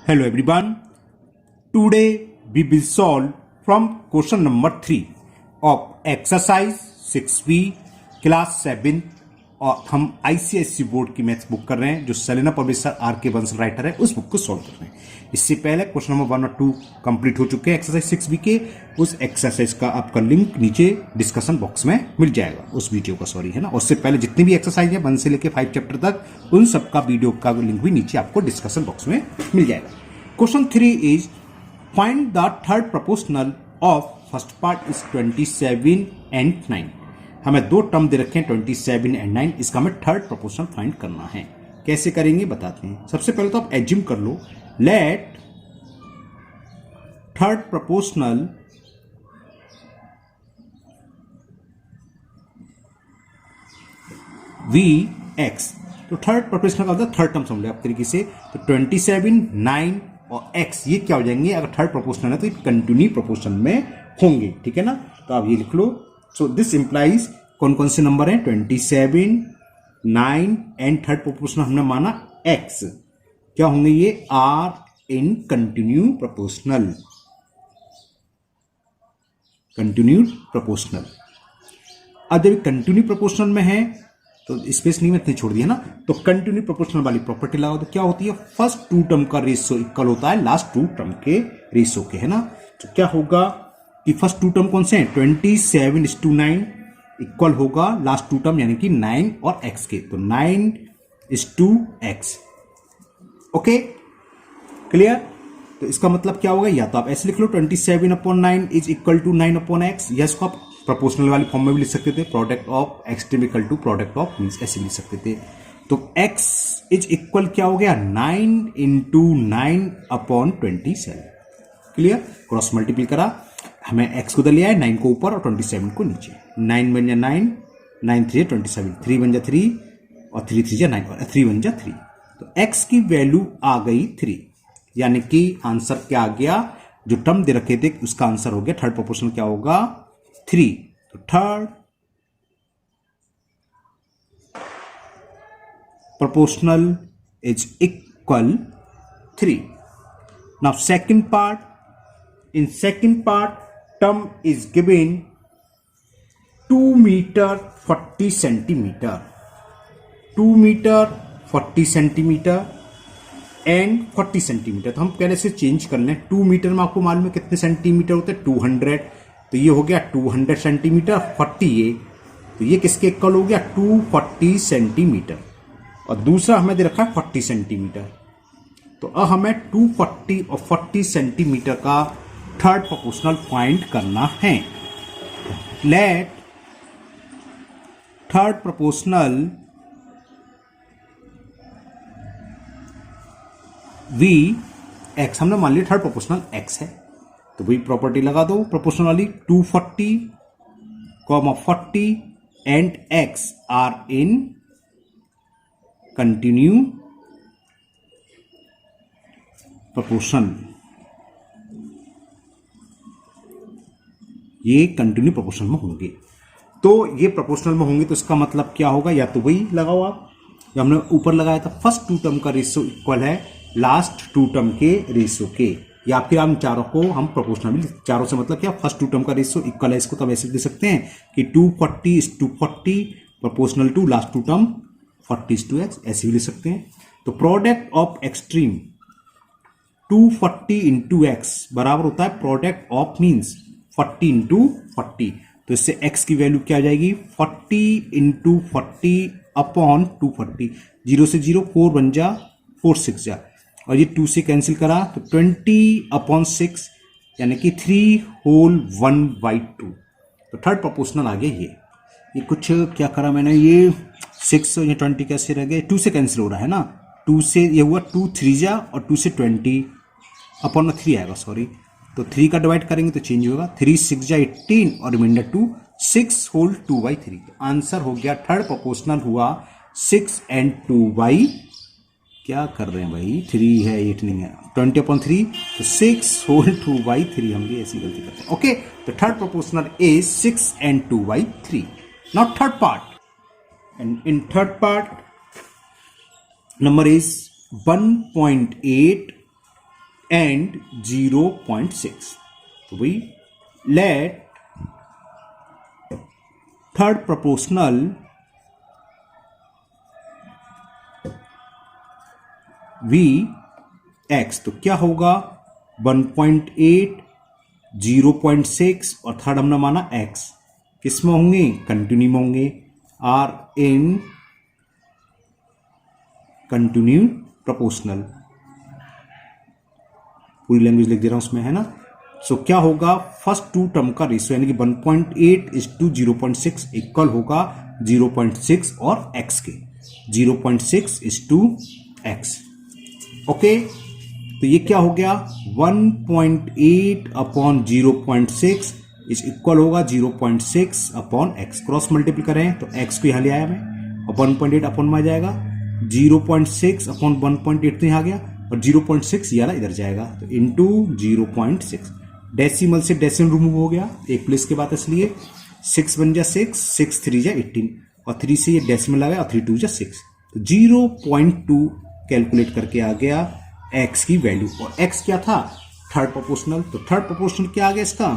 Hello everyone. Today we will solve from question number 3 of exercise 6B class 7 और हम ICSC board की maths book कर रहे हैं जो Selina publisher R K. Bansal writer है उस बुक को सॉल्व कर रहे हैं। इससे पहले क्वेश्चन नंबर 1 और 2 कंप्लीट हो चुके हैं एक्सरसाइज 6B के। उस एक्सरसाइज का आपका लिंक नीचे डिस्कशन बॉक्स में मिल जाएगा, उस वीडियो का सॉरी है ना। उससे पहले जितनी भी एक्सरसाइज है 1 से लेकर 5 चैप्टर तक उन सबका वीडियो का लिंक भी नीचे आपको डिस्कशन बॉक्स में मिल जाएगा। Question 3 is find the third proportional of first part is 27 and 9। हमें दो टर्म दे रखे हैं 27 एंड 9, इसका हमें थर्ड प्रोपोर्शनल फाइंड करना है। कैसे करेंगे बताते हैं। सबसे पहले तो आप एज्यूम कर लो, let third proportional be x. तो थर्ड प्रोपोर्शनल का मतलब थर्ड टर्म समझ लो आप तरीके से। तो 27, 9 और x ये क्या हो जाएंगे, अगर थर्ड प्रोपोर्शनल है तो ये कंटिन्यू प्रोपोर्शन में होंगे, ठीक है ना। तो आप ये लिख लो। सो दिस इंप्लाइज कौन कौन से नंबर हैं 27, 9 एंड थर्ड प्रोपोर्शनल हमने माना x, क्या होंगे ये are in continue proportional, continue proportional. अब जब कंटिन्यू प्रोपोर्शनल में है तो स्पेस नहीं में इतनी छोड़ दिया ना, तो कंटिन्यू प्रोपोर्शनल वाली प्रॉपर्टी लगाओ तो क्या होती है, फर्स्ट टू टर्म का रेशियो इक्वल होता है लास्ट टू टर्म के रेशियो के, है ना। तो क्या होगा कि फर्स्ट टू टर्म कौन से हैं 27:9 इक्वल होगा लास्ट टू टर्म यानी कि 9 और x के, तो 9:x। Okay clear. तो इसका मतलब क्या होगा, या तो आप ऐसे लिख लो 27/9 इज इक्वल टू 9/x, या इसको आप प्रोपोर्शनल वाली फॉर्म में भी लिख सकते थे, product of extreme equal to product of means ऐसे लिख सकते थे। तो x इज इक्वल क्या हो गया 9 × 9/27। क्लियर। क्रॉस मल्टीपल करा, हमें x को उधर लिया है, 9 को ऊपर और 27 को नीचे। 9 बन जा 9, 9 3 27, 3 बन जा 3 और 3 3 जा 9 और 3 बन जा 3। तो x की वैल्यू आ गई 3, यानी कि आंसर क्या आ गया, जो टर्म दे रखे थे उसका आंसर हो गया थर्ड प्रोपोर्शनल क्या होगा 3। तो third proportional is equal 3. Now second part, in second part term is given 2 meter 40 centimeter, 2 meter 40 centimeter and 40 centimeter। तो हम पहले से चेंज कर लें, 2 मीटर में आपको मालूम है कितने सेंटीमीटर होते हैं 200, तो ये हो गया 200 सेंटीमीटर, 40 ये, तो ये किसके इक्वल हो गया 240 सेंटीमीटर, और दूसरा हमें दे रखा है 40 सेंटीमीटर। तो अब हमें 240 और 40 सेंटीमीटर का थर्ड प्रोपोर्शनल फाइंड करना है। Let third proportional be x, हमने मान लिया थर्ड प्रोपोर्शनल एक्स है, तो वही प्रॉपर्टी लगा दो प्रोपोर्शनल वाली। 240, 40 and x are in continue proportion, ये कंटिन्यू प्रोपोर्शन में होंगे। तो ये प्रोपोर्शनल में होंगे तो इसका मतलब क्या होगा, या तो वही लगाओ आप जो हमने ऊपर लगाया था, फर्स्ट टू टर्म का रेशियो इक्वल है लास्ट टू टर्म के रेशियो के, या फिर हम चारों को हम प्रोपोर्शनल भी, चारों से मतलब क्या फर्स्ट टू टर्म का रेशियो इक्वल है, इसको तो ऐसे दे सकते हैं कि 240:40 proportional to last two term 40:x, ऐसे भी लिख सकते हैं। तो प्रोडक्ट ऑफ एक्सट्रीम 240 × x बराबर होता है प्रोडक्ट ऑफ मींस 40 × 40। तो इससे x की वैल्यू क्या आ जाएगी 40 × 40/240, 0 से 0 4 बन जा 4 6 जा, और ये 2 से कैंसिल करा तो 20/6 यानी कि 3 होल 1/2। तो थर्ड प्रोपोर्शनल आ गया ये कुछ क्या करा मैंने, ये 6 या 20 कैसे रह गए, 2 से कैंसिल हो रहा है ना, 2 से ये हुआ 2 3 जा और 2 से 20/3 आएगा सॉरी, तो 3 का डिवाइड करेंगे तो चेंज होगा, 3 6 जा 18 और रिमाइंडर 2 6 होल 2/3। तो आंसर हो गया थर्ड प्रोपोर्शनल हुआ 6 एंड 2/, क्या कर रहे हैं भाई 3 है 8 नहीं है, 20/3, तो 6 होल 2/3, हम भी ऐसी गलती करते हैं। ओके, तो third proportional is 6 and 2/3। Now third part, and in third part number is 1.8 and 0.6. तो we let third proportional v x, तो क्या होगा 1.8, 0.6 और थर्ड हमने माना x, किस में होंगे? कंटिन्यू में होंगे, आर इन कंटिन्यू प्रोपोर्शनल। पूरी लैंग्वेज लिख दे रहा हूं उसमें, है ना। सो क्या होगा, फर्स्ट टू टर्म का रेशियो यानी कि 1.8:0.6 इक्वल होगा 0.6 और x के, 0.6:x। ओके, तो ये क्या हो गया, 1.8/0.6 इज इक्वल होगा 0.6/x। क्रॉस मल्टीपल करें तो x को यहां ले आया मैं, और 1.8 अपॉन में आ जाएगा, 0.6/1.8 तो यहां आ गया, और 0.6 यार इधर जाएगा, तो इंटू 0.6। डेसिमल से डेसिमल रिमूव हो गया एक प्लेस के बाद, इसलिए 6 बन जा 6, 6 3 जा 18, और 3 से ये डेसिमल आ गया, और 3 2 जा 6, तो 0.2 कैलकुलेट करके आ गया x की वैल्यू। और x क्या था, थर्ड प्रोपोर्शनल। तो थर्ड प्रोपोर्शनल क्या आ गया इसका,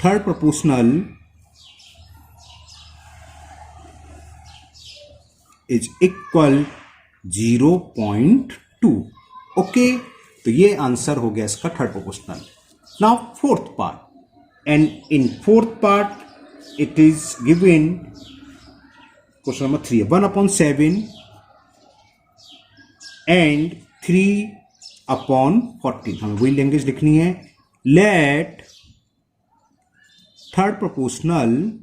third proportional is equal 0.2। Okay, तो ये आंसर हो गया इसका third proportional. Now fourth part, and in fourth part it is given, question number 3 1/7 एंड 3/14। हमें वही लैंग्वेज लिखनी है। Let third proportional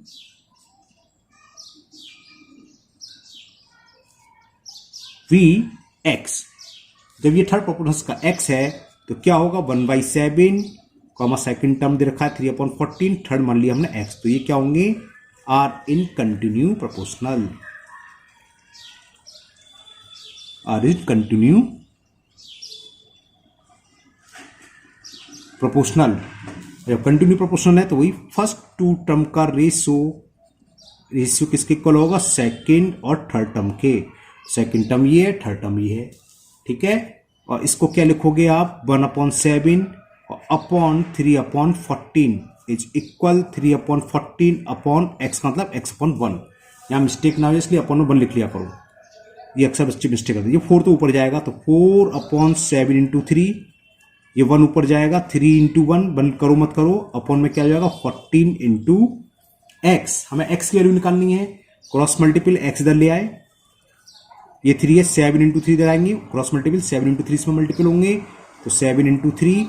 be x, जब ये थर्ड प्रोपोर्शनल का x है तो क्या होगा, 1/7 कॉमा सेकेंड टर्म दे रखा है 3/14, थर्ड मान लिया हमने x, तो ये क्या होंगे, are in continue proportional, are in continue proportional. जब कंटिन्यू प्रोपोर्शनल है तो वही फर्स्ट टू टर्म का रेशियो किसके इक्वल होगा, सेकेंड और थर्ड टर्म के। सेकेंड टर्म ये है, थर्ड टर्म ये है, ठीक है। और इसको क्या लिखोगे आप, 1/7 अपॉन 3/14 इज इक्वल 3/14 x, मतलब x/1। यहां मिस्टेक ना हो इसलिए अपन 1 लिख लिया करो, ये अक्सर बच्चे मिस्टेक करते हैं। ये 4 तो ऊपर जाएगा, तो 4/7 × 3, ये 1 ऊपर जाएगा, 3 × 1 बंद करो मत करो, अपॉन में क्या हो जाएगा 14 × x। हमें x की वैल्यू निकालनी है, क्रॉस मल्टीपल x इधर ले आए, ये 3 है, 7 × 3 इधर आएंगे, क्रॉस मल्टीपल 7 × 3 इसमें मल्टीपल होंगे, तो 7 × 3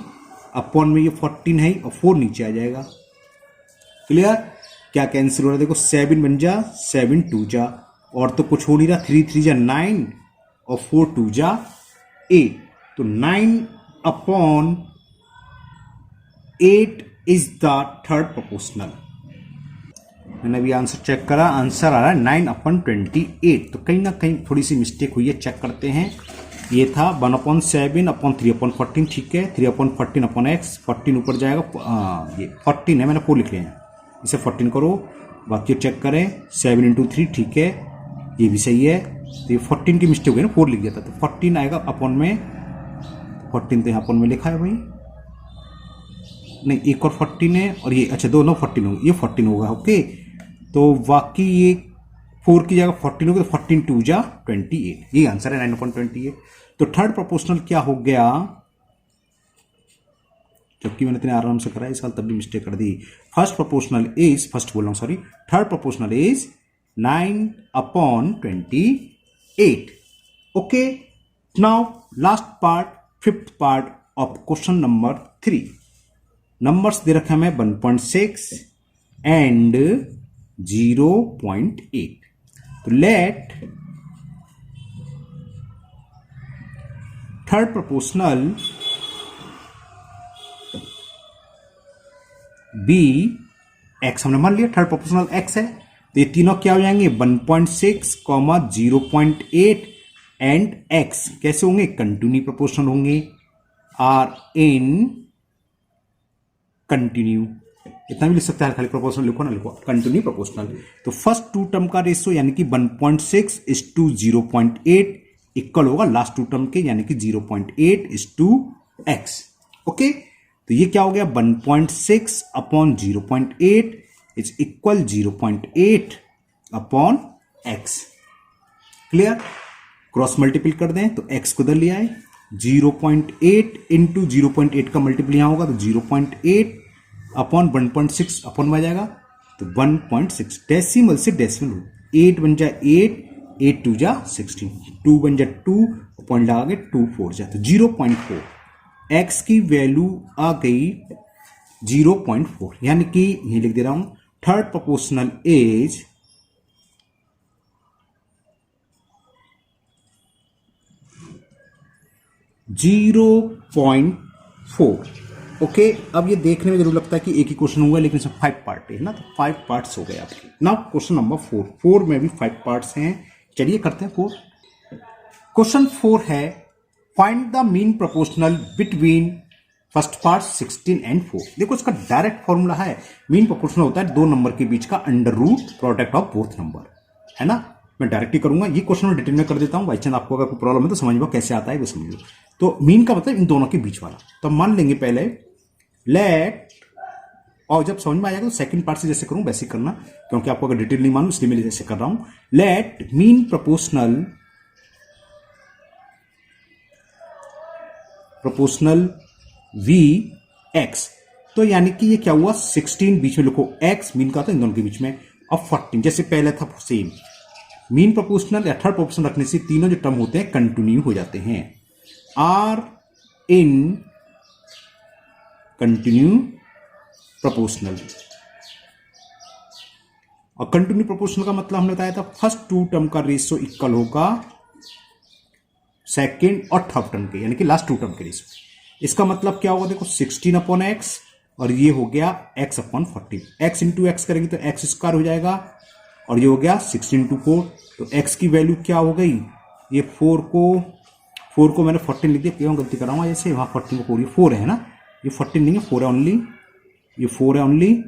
अपॉन में ये 14 है और 4 नीचे आ जाएगा। क्लियर, क्या कैंसिल हो रहा है देखो, 7 बन जा 7 2 जा, और तो कुछ हो नहीं रहा, 3 3 जा 9 और 4 2 जा 8, तो 9/8 इज द थर्ड प्रोपोर्शनल। मैंने अभी आंसर चेक करा, आंसर आ रहा है 9/28। तो कहीं ना कहीं थोड़ी सी मिस्टेक हुई है, चेक करते हैं। ये था 1/7/3/14, ठीक है, 3/14/x, 14 ऊपर जाएगा, ये 14 है, मैंने 4 लिख लिया है, इसे 14 करो, बाकी चेक करें, 7 × 3, ठीक है, ये भी सही है। तो ये 14 की मिस्टेक हुई ना, 4 लिख दिया था, तो 14 आएगा अपॉन में, 14 तो यहाँ अपॉन में लिखा है भाई, नहीं एक और 14 है, और ये अच्छा दोनों 14 होंगे, ये 14 होगा। ओके, तो बाकी ये 4 की जगह 14 होगा, तो 14 2 जा 28, ये आंसर है 9/28। तो थर्ड प्रोपोर्शनल क्या हो गया, जबकि मैंने इतने आराम से करा इस साल, तब भी मिस्टेक कर दी। फर्स्ट प्रोपोर्शनल इज, फर्स्ट बोल रहा हूं sorry, third proportional is 9/28। Okay, now last part, fifth part of question number 3। Numbers दे रखे हमें 1.6 एंड 0.8। तो let third proportional be x, हमने मान लिया थर्ड प्रोपोर्शनल एक्स है, तो ये तीनों क्या हो जाएंगे, 1.6, 0.8 एंड एक्स कैसे होंगे, कंटिन्यू प्रोपोर्शनल होंगे, आर इन कंटिन्यू। इतना भी लिख सकते हैं, खाली प्रोपोर्शनल लिखो ना, लिखो कंटिन्यू प्रोपोर्शनल। तो फर्स्ट टू टर्म का रेशियो यानी कि 1.6:0.8 इक्वल होगा लास्ट टू टर्म के, यानी कि 0.8:x। ओके, तो ये क्या हो गया 1.6 upon 0.8 is equal 0.8 upon x। Clear, cross multiple कर दें तो x को इधर ले आए, 0.8 इंटू 0.8 का मल्टीपल यहां होगा तो 0.8 अपॉन 1.6 अपॉन में जाएगा तो 1.6, डेसिमल से डेसिमल 8 बन जाए 8, 8 2 जा 16, 2 बन जाए 2, पॉइंट लगा के 2 4 जाए तो 0.4, x की वैल्यू आ गई 0.4, यानी कि ये लिख दे रहा हूं थर्ड प्रोपोर्शनल एज .4। ओके, अब ये देखने में जरूर लगता है कि एक ही क्वेश्चन हुआ, लेकिन इसमें 5 पार्ट है ना, तो 5 पार्ट्स हो गए आपके। नाउ क्वेश्चन नंबर 4 में भी 5 पार्ट्स हैं। चलिए करते हैं 4। क्वेश्चन 4 है find the mean proportional between first part 16 and 4। देखो इसका डायरेक्ट फॉर्मूला है, मीन प्रोपोर्शनल होता है दो नंबर के बीच का under root product of both number, है ना। मैं डायरेक्टली करूंगा, ये क्वेश्चन में डिटेल में कर देता हूं, बाई चांस आपको अगर कोई प्रॉब्लम है तो समझ लो कैसे आता है वो समझ लो। तो मीन का मतलब इन दोनों के बीच वाला, तो मान लेंगे पहले लेट, और जब समझ में आ जाएगा तो सेकंड पार्ट से जैसे करूं वैसे करना, क्योंकि आपको अगर डिटेल नहीं मालूम इसलिए मैं जैसे कर रहा हूं। Let mean proportional be x, तो यानी कि ये क्या हुआ 16 बीच में लिखो, एक्स मीन का था इन दोनों के बीच में, अब 14 जैसे पहले था सेम। मीन प्रोपोर्शनल या थर्ड प्रोपोर्शनल रखने से तीनों जो टर्म होते हैं कंटिन्यू हो जाते हैं, आर इन कंटिन्यू प्रोपोर्शनल। और कंटिन्यू प्रोपोर्शनल का मतलब हमने बताया था फर्स्ट टू टर्म का रेशियो इक्वल होगा सेकेंड और थर्ड टर्म के, यानी कि लास्ट टू टर्म के रेशियो। इसका मतलब क्या होगा देखो 16 अपॉन एक्स और ये हो गया x upon 14, x into x करेंगे तो एक्स स्क्वायर हो जाएगा, और ये हो गया 16 इंटू 4, तो x की वैल्यू क्या हो गई, ये 4 को मैंने 14 लिख दिया, क्यों गलती कर रहा हूँ जैसे वहां 14 को 4 है ना, ये 14 नहीं है 4 है ओनली, ये 4 है ओनली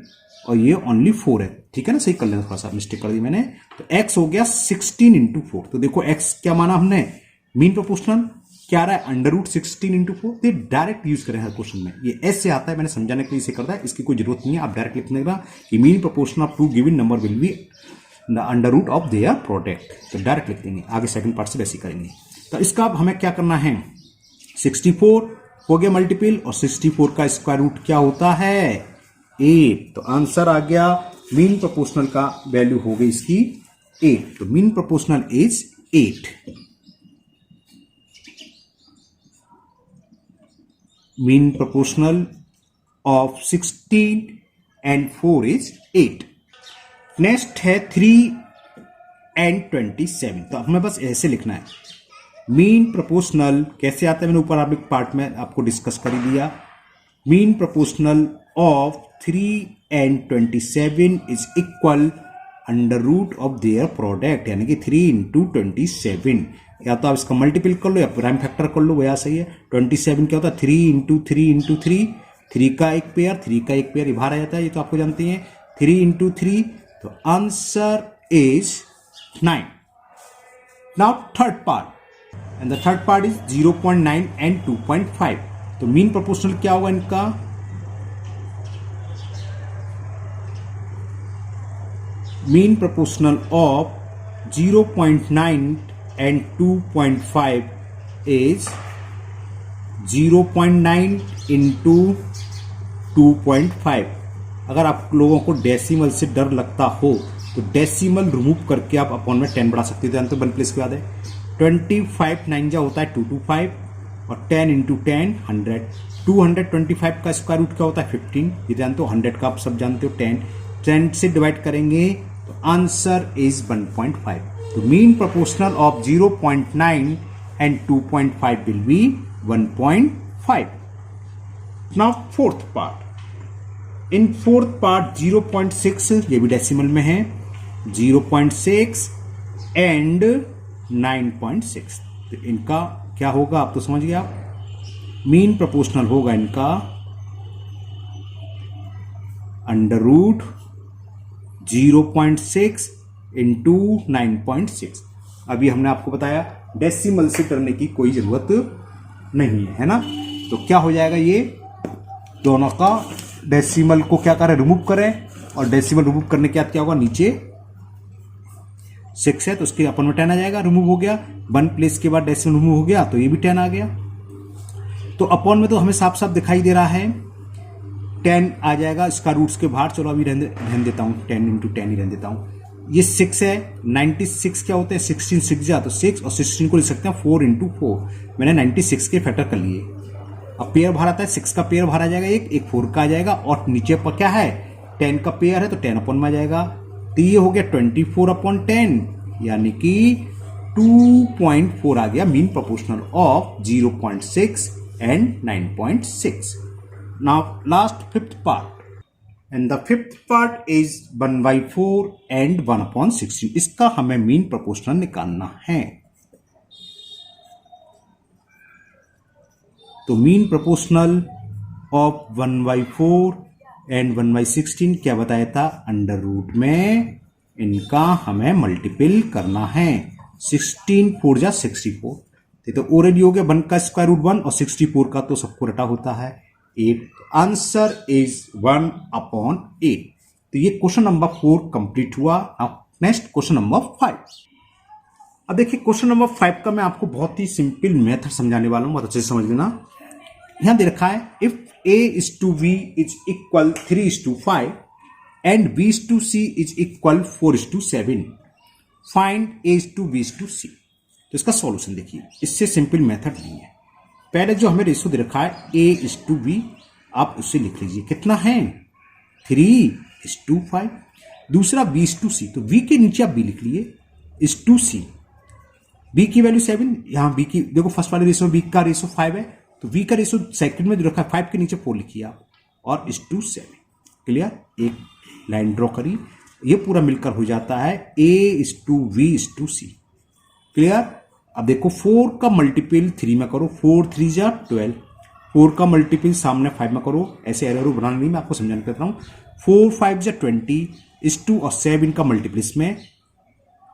और ये ओनली 4 है, ठीक है ना, सही कर लेना, थोड़ा सा मिस्टेक कर दी मैंने। तो x हो गया 16 इंटू 4, तो देखो x क्या माना हमने, मीन प्रोपोर्शनल क्या रहा है अंडर रूट 16 इंटू 4, तो डायरेक्ट यूज करें हर क्वेश्चन में, ये एस से आता है, मैंने समझाने के लिए इसे करता है, इसकी कोई जरूरत नहीं है, आप डायरेक्ट लिखने का कि mean proportion of two given number will be the under root of their product, तो डायरेक्ट लिख देंगे, आगे सेकंड पार्ट से वैसे करेंगे। तो इसका अब हमें क्या करना है, 64 हो गया मल्टीपल, और 64 का स्क्वायर रूट क्या होता है 8, तो आंसर आ गया मीन प्रोपोर्शनल का वैल्यू हो गई इसकी 8, तो mean proportional is 8। Mean proportional of 16 and 4 is 8। Next है 3 and 27, तो हमें बस ऐसे लिखना है। मीन प्रोपोर्शनल कैसे आता है, मैंने ऊपर आप एक पार्ट में आपको डिस्कस कर ही दिया। Mean proportional of 3 and 27 is equal under root of their product, यानी कि 3 इंटू 27, या तो आप इसका मल्टीपल कर लो या प्राइम फैक्टर कर लो, वो यहाँ सही है। 27 क्या होता है 3 इंटू 3 इंटू 3, 3 का एक पेयर, 3 का एक पेयर ये बाहर आ जाता है, ये तो आपको जानते हैं, 3 इंटू 3, तो answer is 9। Now third part, and the third part is 0.9 and 2.5, तो मीन प्रोपोर्शनल क्या होगा इनका, mean proportional of 0.9 and 2.5 is 0.9 into 2.5। अगर आप लोगों को डेसिमल से डर लगता हो तो डेसिमल रिमूव करके आप अपॉन में 10 बढ़ा सकते हो, तो 1 प्लेस के बाद है 25 9 जा होता है 225, और 10 इंटू 10 100, 225 का स्क्वायर रूट क्या होता है 15, ये जानते हो, 100 का आप सब जानते हो 10 से डिवाइड करेंगे तो आंसर इज 1.5। तो mean proportional of 0.9 and 2.5 will be 1.5। Now fourth part, in fourth part 0.6 ये भी डेसिमल में है, 0.6 एंड 9.6, तो इनका क्या होगा आप तो समझ गए आप, मीन प्रोपोर्शनल होगा इनका अंडर रूट 0.6 इंटू 9.6। अभी हमने आपको बताया डेसिमल से डरने की कोई जरूरत नहीं है ना। तो क्या हो जाएगा, ये दोनों का डेसिमल को क्या करें, रिमूव करें, और डेसिमल रिमूव करने के बाद क्या होगा, नीचे 6 है तो उसके अपन में 10 आ जाएगा, रिमूव हो गया। 1 प्लेस के बाद डेसिमल रिमूव हो गया तो ये भी 10 आ गया। तो अपॉन में तो हमें साफ साफ दिखाई दे रहा है 10 आ जाएगा इसका रूट्स के बाहर। चलो अभी रहने देता हूँ, 10 × 10 ही रहने देता हूँ। ये 6 है, 96 क्या होते हैं, 16 6 जा तो 6, और 16 को लिख सकते हैं 4 × 4। मैंने 96 के फैक्टर कर लिए। अब पेयर बाहर आता है, 6 का पेयर बाहर आ जाएगा, एक 4 का आ जाएगा, और नीचे पर क्या है 10 का पेयर है तो 10 अपॉन में आ जाएगा। तो ये हो गया 24/10, यानी कि 2.4 आ गया mean proportional of 0.6 and 9.6। Now last fifth part, and the fifth part is 1/4 and 1/16। इसका हमें मीन प्रोपोर्शनल निकालना है। तो मीन प्रोपोर्शनल ऑफ 1/4 एंड 1/16 क्या बताया था, अंडर रूट में इनका हमें मल्टीपल करना है। 16 4 जा 64, तो ऑलरेडी हो गया 1 का स्क्वायर रूट 1 और 64 का तो सबको रटा होता है 8। Answer is 1/8। तो ये क्वेश्चन नंबर 4 कंप्लीट हुआ। अब नेक्स्ट क्वेश्चन नंबर 5। अब देखिए क्वेश्चन नंबर 5 का मैं आपको बहुत ही सिंपल मेथड समझाने वाला हूं, बहुत अच्छे से समझ लेना। यहां दे रखा है if A/B is equal 3/5 and B/C is equal 4/7, find A/B/C। तो इसका सॉल्यूशन देखिए, इससे सिंपल मेथड नहीं है। पहले जो हमें रेशो दे रखा है A/B, आप उससे लिख लीजिए कितना है 3/5। दूसरा B/C, तो B के नीचे आप B लिख लिए C, B की वैल्यू 7, यहां B की देखो फर्स्ट वाले रेशो B का रेशो 5 है, तो V का रेशो सेकंड में जो रखा है 5 के नीचे 4 लिखिए आप, और 7। क्लियर, एक लाइन ड्रॉ करिए, ये पूरा मिलकर हो जाता है A/B/C। क्लियर। अब देखो 4 का मल्टीपल 3 में करो, 4 3 जा 12, 4 का मल्टीपल सामने 5 में करो, ऐसे एरो बनाना नहीं, मैं आपको समझाने करता हूं। 4 5 जा 20 और 7 का मल्टीपल इसमें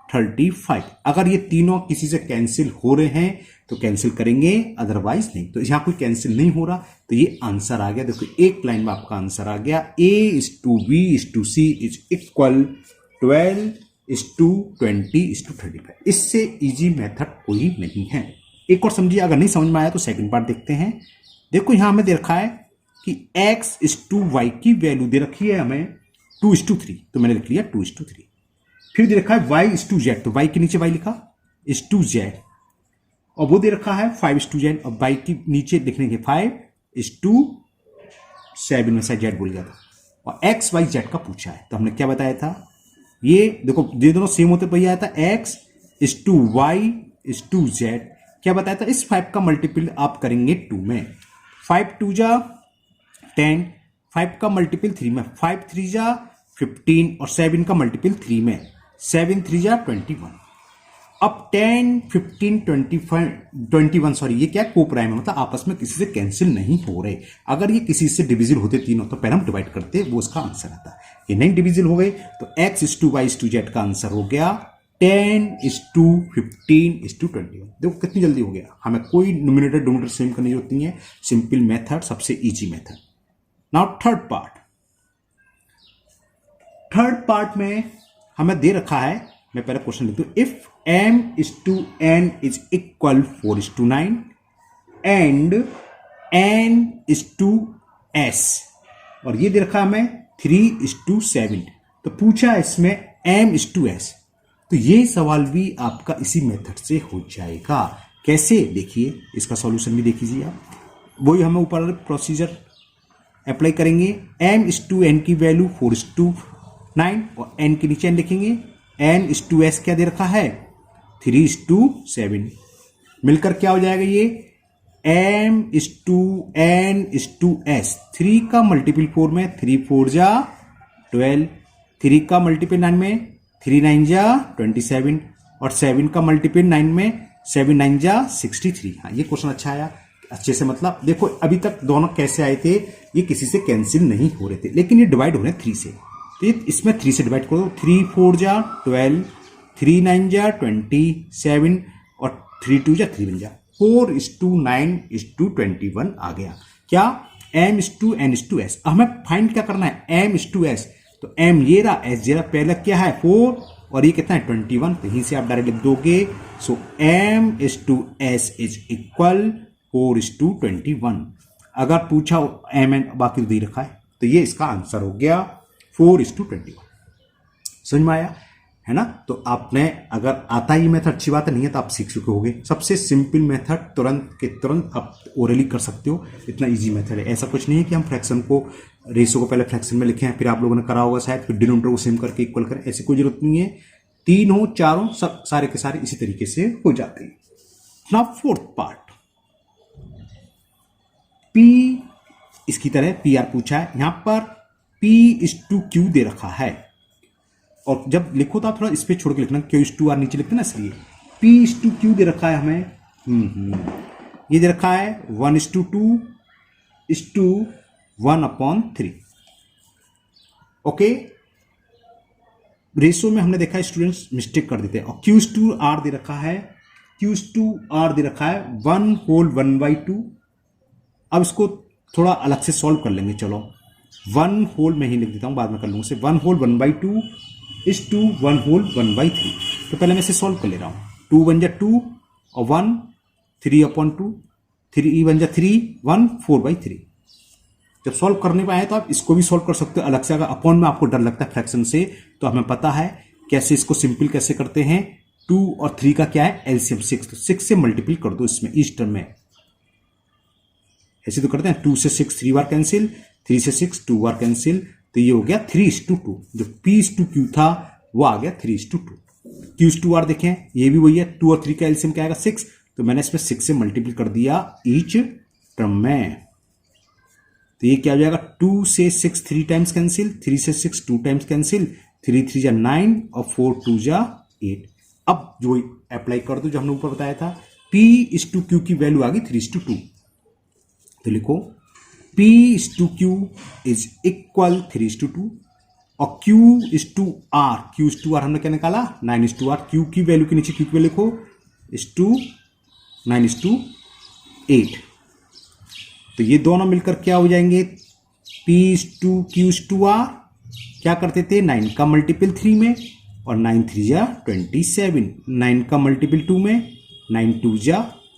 35। अगर ये तीनों किसी से कैंसिल हो रहे हैं तो कैंसिल करेंगे, अदरवाइज नहीं। तो यहां कोई कैंसिल नहीं हो रहा, तो ये आंसर आ गया। देखो एक लाइन में आपका आंसर आ गया, A/B/C इज इक्वल 12/20/35। इससे इजी मेथड कोई नहीं है। एक और समझिए, अगर नहीं समझ में आया तो सेकंड पार्ट देखते हैं। देखो यहां हमें दे रखा है कि X/Y की वैल्यू दे रखी है हमें 2/3, तो मैंने लिख लिया 2/3। फिर दे रखा है Y/Z, तो Y के नीचे Y लिखा Z, और वो दे रखा है 5/Z, और Y के नीचे लिखने के 5/7 में से Z बोल गया था, और XYZ का पूछा है। तो हमने क्या बताया था, ये देखो ये दोनों सेम होते हुए आया था X/Y/Z। क्या बताया था, इस 5 का मल्टीपल आप करेंगे 2 में, 5 2 जा 10, 5 का मल्टीपल 3 में, 5 3 जा 15, और 7 का मल्टीपल 3 में, 7 3 जा 21। अब 10 15 25 21 सॉरी, ये क्या को प्राइम है, मतलब आपस में किसी से कैंसिल नहीं हो रहे। अगर ये किसी से डिविजिबल होते तीनों तो पहले हम डिवाइड करते, वो उसका आंसर आता। ये नहीं डिविजिबल हो गए तो X/Y/Z का आंसर हो गया 10/15/21। देखो कितनी जल्दी हो गया, हमें कोई न्यूमरेटर डिनोमिनेटर सेम करने की जरूरत नहीं है। सिंपल मेथड, सबसे easy method. Now third part में हमें दे रखा है, मैं पहले क्वेश्चन लिखता हूं, if M/N is equal 4/9 and N/S, और ये दे रखा है हमें 3/7, तो पूछा इसमें M/S। तो ये सवाल भी आपका इसी मेथड से हो जाएगा। कैसे, देखिए इसका सॉल्यूशन भी देख लीजिए आप, वही हमें ऊपर प्रोसीजर अप्लाई करेंगे। M/N की वैल्यू 4/9 और N के नीचे N लिखेंगे, N/S क्या दे रखा है 3/7, मिलकर क्या हो जाएगा ये M/N/S। 3 का मल्टीपल 4 में 3 4 जा 12, 3 का मल्टीपल 9 में 3 9 जा 27, और 7 का मल्टीपल 9 में 7 9 जा 63। हाँ, ये क्वेश्चन अच्छा आया, अच्छे से, मतलब देखो अभी तक दोनों कैसे आए थे, ये किसी से कैंसिल नहीं हो रहे थे, लेकिन ये डिवाइड हो रहे हैं 3 से, तो इसमें 3 से डिवाइड करो, 3 4 जा 12, 3 9 जा 27, और 3 बन जा, 4:9:21 आ गया। क्या? m:n:s। हमें फाइंड क्या करना है? m:s। तो m ये रहा, s ये रहा, पहले क्या है 4 और ये कितना है 21, तो यहीं से आप डायरेक्ट लिख दोगे। सो m:s इज इक्वल 4:21। अगर पूछा mn बाकी तो दे रखा है, तो ये इसका आंसर हो गया 4:21। समझ में आया है ना? तो आपने अगर आता ही मेथड अच्छी बात है, नहीं है तो आप सीख चुके सबसे सिंपल मेथड, तुरंत के तुरंत आप ओरली कर सकते हो, इतना इजी मेथड है। ऐसा कुछ नहीं है कि हम फ्रैक्शन को, रेशो को पहले फ्रैक्शन में लिखे हैं, फिर आप लोगों ने करा होगा शायद, फिर डिनोमिनेटर को सेम करके इक्वल करें, ऐसी कोई जरूरत नहीं है। 3 हो 4 हो, सब सारे के सारे इसी तरीके से हो जाते हैं। नाउ फोर्थ पार्ट, P इसकी तरह PR पूछा है, यहां पर P:2Q दे रखा है, और जब लिखो तो आप थोड़ा इस पे छोड़ के लिखना, Q:2R नीचे लिखते ना, इसलिए P:2Q दे रखा है हमें। ये दे रखा है 1:2:1/3। ओके, रेशो में हमने देखा है स्टूडेंट्स मिस्टेक कर देते हैं, और Q:2R दे रखा है, Q:2R दे रखा है 1/1/2। अब इसको थोड़ा अलग से सॉल्व कर लेंगे, चलो 1 में ही लिख देता हूं, बाद में कर लूंगा इसे। 1/1/2 is to 1/1/3। तो पहले मैं इसे सॉल्व कर ले रहा हूं। 2 बन जा 2 और 1 3/2, 3 बन जा 3, 1 4/3। जब सॉल्व करने पे आए तो आप इसको भी सॉल्व कर सकते हो अलग से। अगर अपॉन में आपको डर लगता है फ्रैक्शन से, तो हमें पता है कैसे इसको सिंपल कैसे करते हैं। 2 और 3 का क्या है एलसीएम 6, तो 6 से मल्टीपल कर दो इसमें, इस टर्म में ऐसे तो करते हैं। 2 से 6 3 बार कैंसिल, 3 से 6 2 बार कैंसिल, तो ये हो गया 3:2। जो P:2Q था वो आ गया 3:2। Q:2R देखें, ये भी वही है, 2 और 3 का एलसीएम क्या आएगा 6, तो मैंने इसमें 6 से मल्टीपल कर दिया ईच टर्म में, तो ये क्या हो जाएगा 2 से 6 3 टाइम्स कैंसिल, 3 से 6 2 टाइम्स कैंसिल, 3 3 जा 9 और 4 2 जा 8। अब जो अप्लाई कर दो जो हमने ऊपर बताया था, P:2Q की वैल्यू आ गई 3:2। तो लिखो P:2Q इज इक्वल 3:2 और Q:2R, Q:2R हमने क्या निकाला 9:R। Q की वैल्यू के नीचे Q की वैल्यू लिखो is 2 9:8। तो ये दोनों मिलकर क्या हो जाएंगे P:2Q:2R। क्या करते थे 9 का मल्टीपल 3 में और 9 3 जा 27, 9 का मल्टीपल 2 में 9 2 जा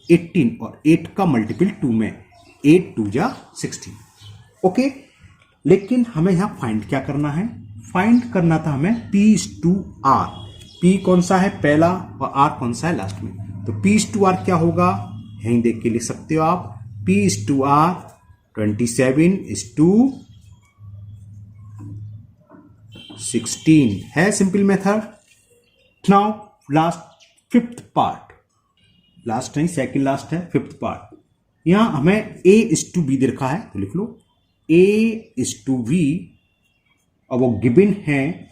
18 और 8 का मल्टीपल 2 में 8 2 जा 16। ओके, लेकिन हमें यहां फाइंड क्या करना है, फाइंड करना था हमें P:2R। P कौन सा है पहला और R कौन सा है लास्ट में, तो P:2R क्या होगा यहीं देख के लिख सकते हो आप। P:2R 27:16 है simple method. Now last fifth part, last नहीं सेकंड लास्ट है, फिफ्थ पार्ट। यहां हमें A:B दे रखा है, तो लिख लो A:B और वो गिवन है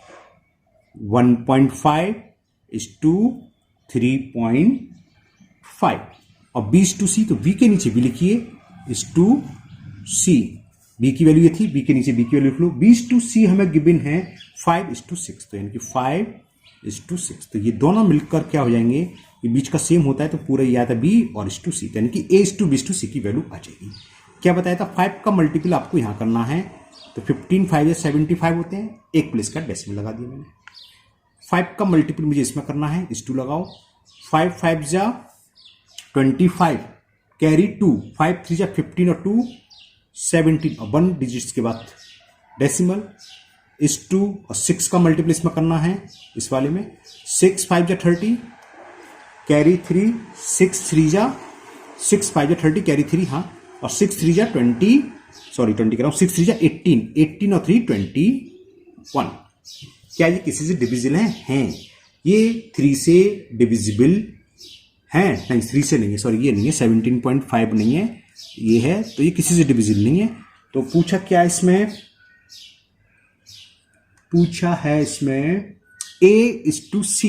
1.5:3.5 और B:C, तो B के नीचे B लिखिए is/C। B की वैल्यू ये थी, B के नीचे B की वैल्यू लिख लो। B:C हमें गिवन है 5:6, तो यानी कि 5:6। तो ये दोनों मिलकर क्या हो जाएंगे, ये बीच का सेम होता है तो पूरा ये आता है B और is/C, यानी कि A:B:C की वैल्यू आ जाएगी। क्या बताया था 5 का मल्टीपल आपको यहां करना है, तो 15 5 या 75 होते हैं, एक प्लेस का डेसिमल लगा दिया मैंने। 5 का मल्टीपल मुझे इसमें करना है, is/2 लगाओ। 5 5 जा 25 कैरी 2, 5 3 जा 15 और 2 17 और 1 डिजिट्स के बाद डेसिमल is/2 और 6 का मल्टीपल इसमें करना है इस वाले में। 6 5 जा 30 कैरी 3, 6 3 जा 6 5 जा 30 कैरी 3, हाँ, और 6 3 जा 20, सॉरी 20 कर रहा हूं, 6 3 जा 18, 18 और 3 21। क्या ये किसी से डिविजिबल हैं? ये 3 से डिविजिबल हैं? नहीं 3 से नहीं है, सॉरी ये नहीं है, 17.5 नहीं है, ये है, तो ये किसी से डिविजिबल नहीं है। तो पूछा क्या इसमें, पूछा है इसमें A:C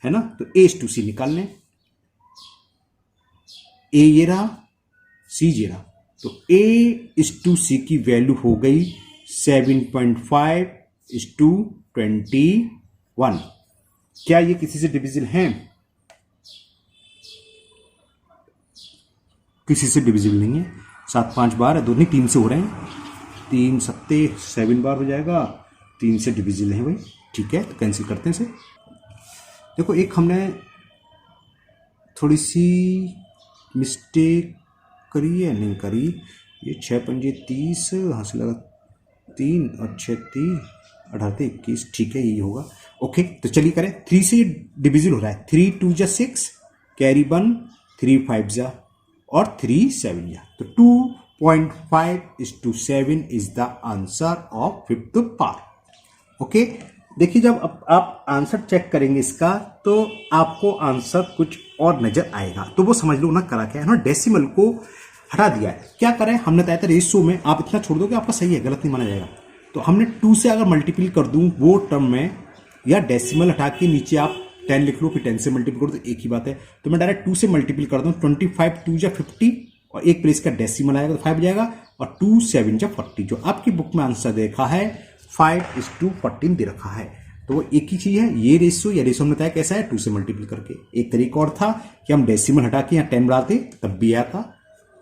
है ना, तो A:C निकाल लें। A ये रहा, C ये रहा, तो A:C की वैल्यू हो गई 7.5:21। क्या ये किसी से डिविजिबल हैं? किसी से डिविजिबल नहीं है। 7 5 बार है, 2 नहीं 3 से हो रहे हैं, 3 सत्ते 7 बार हो जाएगा, 3 से डिविजिबल है भाई। ठीक है, तो कैंसिल करते हैं इसे। देखो एक हमने थोड़ी सी मिस्टेक करी है, नहीं करी, ये 6 पंजे 30, यहाँ से लगा 3 और 6 30 18 21, ठीक है यही होगा। ओके, तो चलिए करें। 3 से डिविजिबल हो रहा है, 3 2 जा 6, कैरी 1, 3 5 जा और 3 7 जा, तो 2.5:7 is the answer of fifth part. Okay, देखिए जब आप आंसर चेक करेंगे इसका तो आपको आंसर कुछ और नजर आएगा, तो वो समझ लो ना करा क्या है ना, डेसिमल को हटा दिया है। क्या करें, हमने बताया था रेशियो में आप इतना छोड़ दोगे आपका सही है, गलत नहीं माना जाएगा। तो हमने 2 से अगर मल्टीपल कर दूं वो टर्म में, या डेसिमल हटा के नीचे आप 10 लिख लो, फिर 10 से मल्टीपल करो तो एक ही बात है। तो मैं डायरेक्ट 2 से मल्टीपल कर दूं, 25 2 जा 50 और एक प्लेस का डेसिमल आएगा तो 5 जाएगा, और 2 7 जा 40, जो आपकी बुक में आंसर देखा है 5:14 दे रखा है। तो वो एक ही चीज है, ये रेशियो या रेशियो हमने बताया कैसा है, 2 से मल्टीपल करके। एक तरीका और था कि हम डेसिमल हटा के यहाँ 10 बढ़ाते तब भी आया था,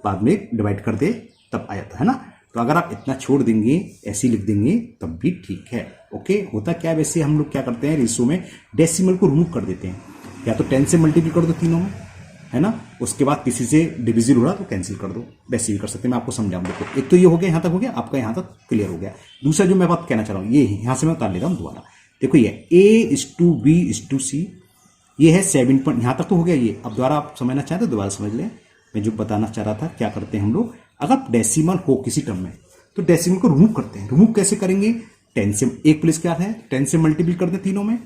बाद में डिवाइड कर दे तब आया था, है ना। तो अगर आप इतना छोड़ देंगे, ऐसे लिख देंगे तब भी ठीक है। ओके, होता क्या है वैसे हम लोग क्या करते हैं रेशियो में, डेसिमल को रिमूव कर देते हैं, या तो 10 से मल्टीपल कर दो तीनों में, है ना, उसके बाद किसी से डिविजिबल हो रहा तो कैंसिल कर दो, वैसे भी कर सकते हैं। मैं आपको समझाऊं, देखो एक तो ये हो गया, यहां तक हो गया, आपका यहां तक क्लियर हो गया। दूसरा जो मैं बात कहना चाह रहा हूं, ये यहां से मैं उतार ले रहा हूं दोबारा, देखो ये A:B:C, ये है 7 पॉइंट, यहां तक तो हो गया ये। अब दोबारा आप समझना चाहते हो दोबारा समझ लें, मैं जो बताना चाह रहा था क्या करते हैं हम लोग, अगर डेसिमल हो किसी टर्म में तो डेसिमल को रिमूव करते हैं। रिमूव कैसे करेंगे, 10 से एक प्लेस क्या है, 10 से मल्टीपल कर दे तीनों में,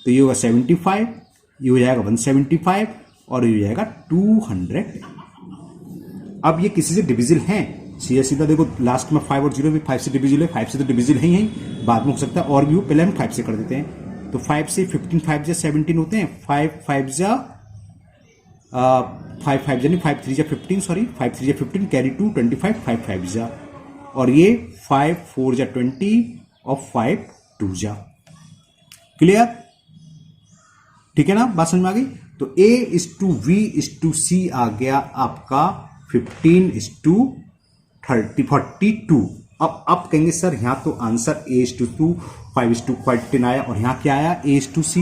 तो ये होगा 75, ये हो जाएगा 175 और ये हो जाएगा 200। अब ये किसी से डिविजिबल हैं, सीधा सीधा देखो लास्ट में 5 और 0 भी 5 से डिविजिबल है, 5 से तो डिविजिबल है ही, बाद में हो सकता है और भी हो, पहले हम 5 से कर देते हैं। तो 5 से 15 5 जा 17 होते हैं, 5 5 जा 5 5 जा नहीं 5 3 जा 15, सॉरी 5 3 जा 15, कैरी 2 25, 5 5 जा, और ये 5 4 जा 20 और 5 2 जा। क्लियर, ठीक है ना, बात समझ में आ गई। तो A:V:C आ गया आपका 15:42। अब कहेंगे सर यहां तो आंसर A:2 5:14 आया, और यहां क्या आया A:C,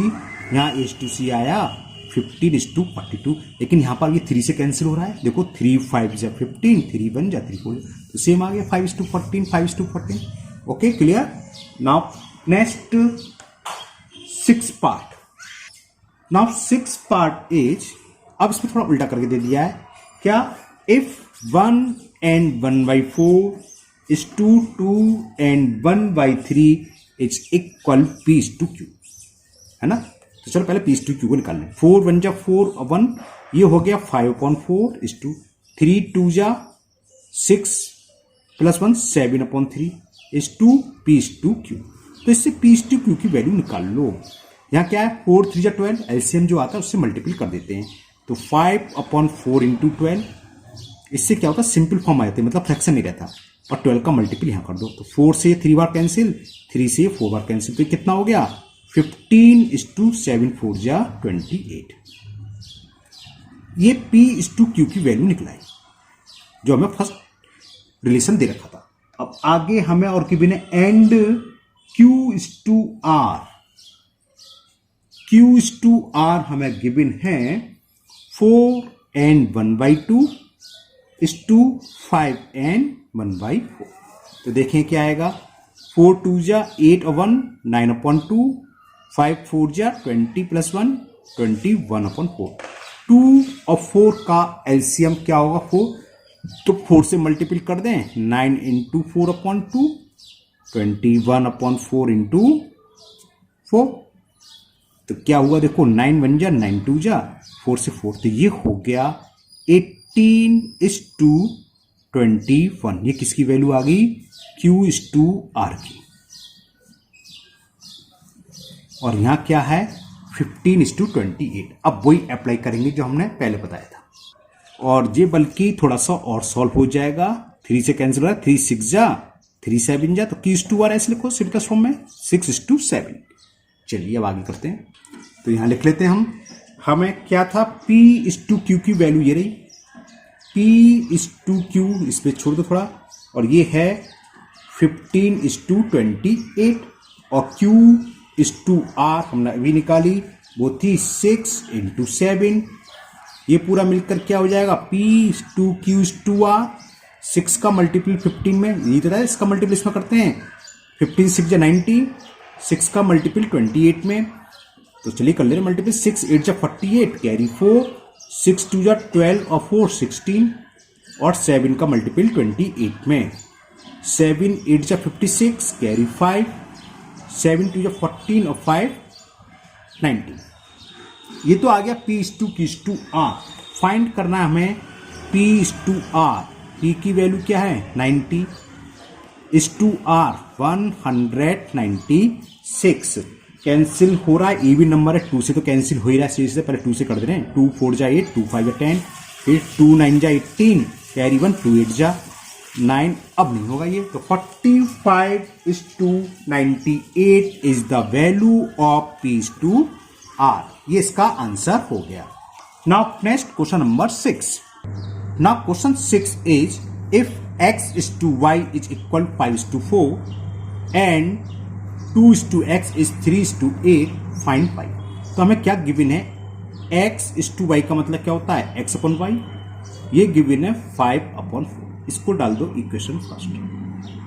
यहां A:C आया 15:42, लेकिन यहां पर ये 3 से कैंसिल हो रहा है। देखो 3 5 जा 15, 3 1 जा 3 4, तो सेम आ गया 5:14 5:14। Okay, clear. Now next 6 part. Now 6 part is, अब इसमें थोड़ा उल्टा करके दे दिया है क्या, if 1 and 1/4 is to 2 and 1/3 is equal P:2Q, है ना। तो चलो पहले P:2Q को निकाल लें। 4 1 जा 4 और 1, ये हो गया 5/4 is to 3 2 जा 6 प्लस 1 7/3 is to P:2Q। तो इससे P:2Q की वैल्यू निकाल लो। यहाँ क्या है 4 3 जा 12, एलसीएम जो आता है उससे मल्टीपल कर देते हैं, तो 5/4 इंटू 12, इससे क्या होता है सिंपल फॉर्म आ जाती है, मतलब फ्रैक्शन नहीं रहता, और 12 का मल्टीपल यहां कर दो, तो 4 से 3 बार कैंसिल, 3 से 4 बार कैंसिल, तो कितना हो गया 15:7 4 जा 28। ये P:2Q की वैल्यू निकला है जो हमें फर्स्ट रिलेशन दे रखा था। अब आगे हमें और की बिना एंड Q:R, Q:R हमें गिवन है 4 and 1/2 is to 5 and 1/4। तो देखें क्या आएगा, 4 2 जा 8 और 1 9/2, 5 4 जा 20 प्लस 1 21/4। 2 और 4 का एलसीएम क्या होगा 4, तो 4 से मल्टीपल कर दें, 9 इंटू 4/2, 21/4 इंटू 4, तो क्या हुआ देखो 9 1 जा 9 2 जा 4 से 4, तो ये हो गया 18:21। ये किसकी वैल्यू आ गई, Q:R की। और यहां क्या है 15:28। अब वही अप्लाई करेंगे जो हमने पहले बताया था, और ये बल्कि थोड़ा सा और सॉल्व हो जाएगा। 3 से कैंसिल हो रहा है, 3 6 जा 3 7 जा, तो Q:R ऐसे लिखो सिंपलेस्ट फॉर्म में 6:7। चलिए अब आगे करते हैं, तो यहां लिख लेते हैं हम, हमें क्या था P:2Q की वैल्यू ये रही, P/Q, इस पे छोड़ दो थोड़ा, और ये है 15/28, और Q/R हमने अभी निकाली, वो थी 6/7। ये पूरा मिलकर क्या हो जाएगा, P/Q/R, 6 का मल्टीपल 15 में, यही तो था, इसका मल्टीपल इसमें करते हैं, 15 6 90, 6 का मल्टीपल 28 में, तो चलिए कर ले रहे मल्टीपल, 6 8 48 कैरी 4, 6 2 12 और 4 16, और 7 का मल्टीपल 28 में, 7 8 56 कैरी 5, 7 2 14 और 5 19। ये तो आ गया P/Q/R। फाइंड करना है हमें P/R। P की वैल्यू क्या है 90, R 196। कैंसिल हो रहा है, इवन नंबर है, 2 से तो कैंसिल हो ही रहा है, सीरीज से पहले 2 से कर दे रहे हैं, 2 4 जा 8, 2 5 जा 10, फिर 2 9 जा 18, कैरी 1, 2 8 जा 9, अब नहीं होगा ये, तो 45/98 is the value of P/R। ये इसका आंसर हो गया। Now next question number 6। Now question 6 is if x/y is equal 5/4 and 2/x is 3/8, find y। तो हमें क्या गिवन है, x/y का मतलब क्या होता है x/y, ये गिवन है 5/4, इसको डाल दो इक्वेशन फर्स्ट,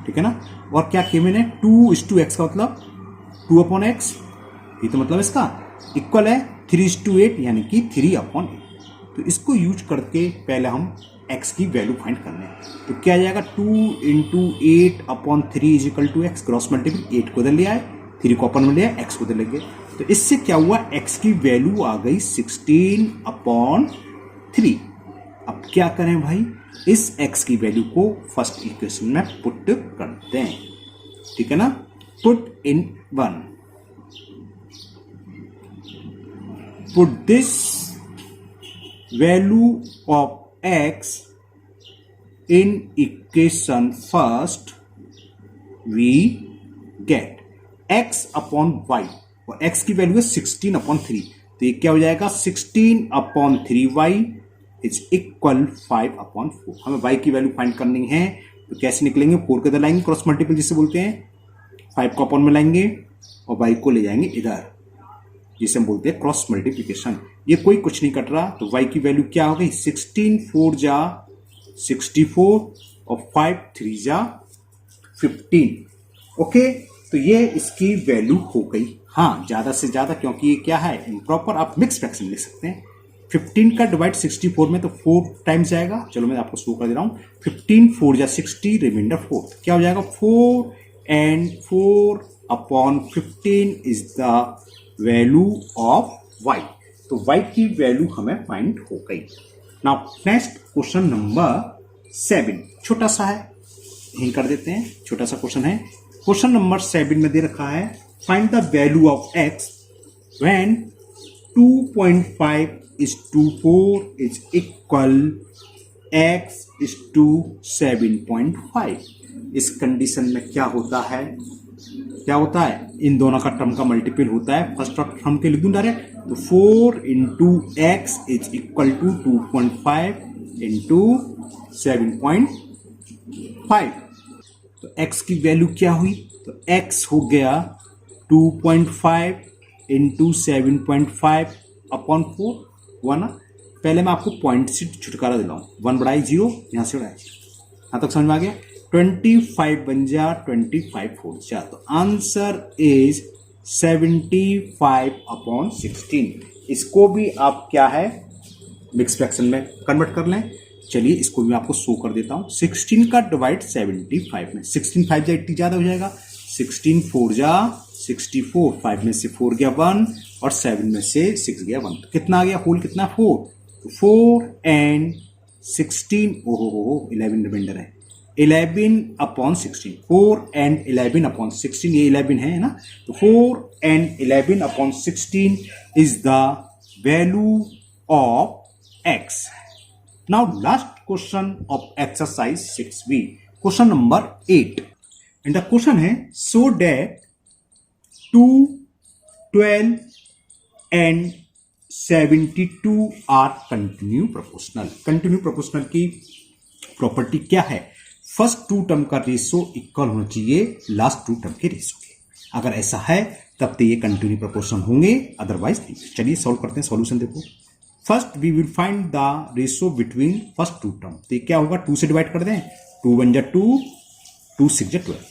ठीक है ना। और क्या गिवन है 2/x का मतलब 2/x, ये तो मतलब इसका इक्वल है 3/8 यानी कि 3/8। तो इसको यूज करके पहले हम x की वैल्यू फाइंड करने हैं, तो क्या आ जाएगा 2 × 8/3 = x, क्रॉस मल्टीपल 8 को इधर ले आए, 3 को अपन में ले आए, x को इधर ले गए, तो इससे क्या हुआ x की वैल्यू आ गई 16/3। अब क्या करें भाई, इस x की वैल्यू को फर्स्ट इक्वेशन में पुट करते हैं, ठीक है ना। Put in 1, put this value of x in equation first, we get x/y, और x की वैल्यू है 16/3, तो ये क्या हो जाएगा 16/3y इज इक्वल 5/4। हमें y की वैल्यू फाइंड करनी है, तो कैसे निकलेंगे, 4 के इधर लाएंगे, क्रॉस मल्टीपल जिसे बोलते हैं, 5 को अपन में लाएंगे और y को ले जाएंगे इधर, जिसे हम बोलते हैं क्रॉस मल्टीप्लिकेशन। ये कोई कुछ नहीं कट रहा, तो y की वैल्यू क्या हो गई 16 4 जा 64 और 5 3 जा 15। ओके, तो ये इसकी वैल्यू हो गई। हाँ, ज्यादा से ज्यादा, क्योंकि ये क्या है इम्प्रॉपर, आप मिक्स फ्रैक्शन लिख सकते हैं। 15 का डिवाइड 64 में तो 4 टाइम्स जाएगा, चलो मैं आपको शो कर दे रहा हूं, 15 4 जा 60, रिमाइंडर 4, क्या हो जाएगा 4 and 4/15 is the value of y। तो y की वैल्यू हमें फाइंड हो गई। नाउ नेक्स्ट क्वेश्चन नंबर 7, छोटा सा है, यही कर देते हैं, छोटा सा क्वेश्चन है। क्वेश्चन नंबर 7 में दे रखा है find the value of x when 2.5/4 is equal x/7.5। इस कंडीशन में क्या होता है, क्या होता है, इन दोनों का टर्म का मल्टीपल होता है, फर्स्ट टर्म के लिख दूं डायरेक्ट, तो 4 × x इज इक्वल टू 2.5 × 7.5। तो x की वैल्यू क्या हुई, तो x हो गया 2.5 × 7.5/4, हुआ ना। पहले मैं आपको पॉइंट से छुटकारा दिलाऊं, 1 बढ़ाई 0, यहां से बढ़ाई 0, यहां तक समझ में आ गया। 25 बन जा 25 4 जा, तो आंसर इज 75/16। इसको भी आप क्या है मिक्स फ्रैक्शन में कन्वर्ट कर लें। चलिए इसको भी आपको शो कर देता हूं, 16 का डिवाइड 75 में, 16 5 जा 80 ज्यादा हो जाएगा, 16 4 जा 64, 5 में से 4 गया 1 और 7 में से 6 गया 1, तो कितना आ गया, होल कितना 4, तो 4 and 16, ओहो 11 रिमाइंडर है, 11/16, 4 and 11/16, ये 11 है ना, तो 4 and 11/16 is the value of x. Now last question of exercise 6b, question number 8, and the question है show that 2, 12 and 72 are continue proportional. Continue proportional की प्रॉपर्टी क्या है? फर्स्ट टू टर्म का रेशो इक्वल होना चाहिए last two term के ratio के। अगर ऐसा है तब तो ये कंटिन्यू प्रोपोर्शनल होंगे, अदरवाइज नहीं। चलिए सॉल्व करते हैं। सॉल्यूशन देखो, first we will find the ratio between first two term. तो ये क्या होगा, 2 से डिवाइड कर दें, 2 1 जा 2, 2 6 जा 12।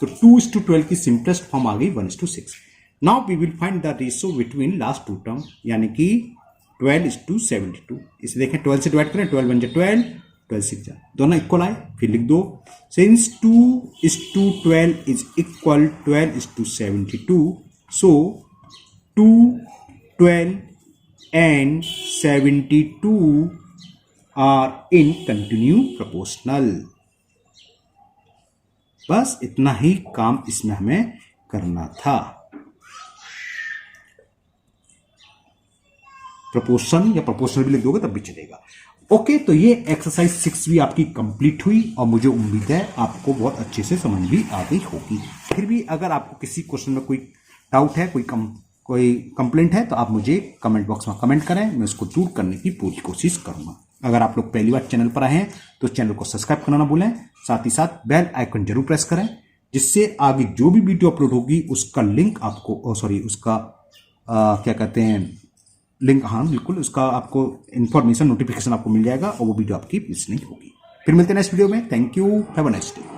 तो 2:12 की सिंपलेस्ट फॉर्म आ गई 1:6। Now we will find the ratio between last two term, यानी कि 12:72। इसे देखें, 12 से डिवाइड करें, 12 1 जा 12, 12 6 जा, दोनों इक्वल आए। फिर लिख दो, since 2:12 is equal 12:72, so 2 12 and 72 are in continue proportional। बस इतना ही काम इसमें हमें करना था। प्रोपोर्शन या प्रोपोर्शनल भी लिख दोगे तब भी चलेगा। ओके, तो ये एक्सरसाइज 6 भी आपकी कंप्लीट हुई और मुझे उम्मीद है आपको बहुत अच्छे से समझ भी आ गई होगी। फिर भी अगर आपको किसी क्वेश्चन में कोई डाउट है, कोई कंप्लेंट है, तो आप मुझे कमेंट बॉक्स में कमेंट करें, मैं उसको दूर करने की पूरी कोशिश करूंगा। अगर आप लोग पहली बार चैनल पर आए हैं तो चैनल को सब्सक्राइब करना ना भूलें, साथ ही साथ बेल आइकन जरूर प्रेस करें, जिससे आगे जो भी वीडियो अपलोड होगी उसका लिंक आपको उसका क्या कहते हैं लिंक, हाँ बिल्कुल, उसका आपको इन्फॉर्मेशन नोटिफिकेशन आपको मिल जाएगा और वो वीडियो आपकी मिस नहीं होगी। फिर मिलते हैं नेक्स्ट वीडियो में। Thank you, have a nice day.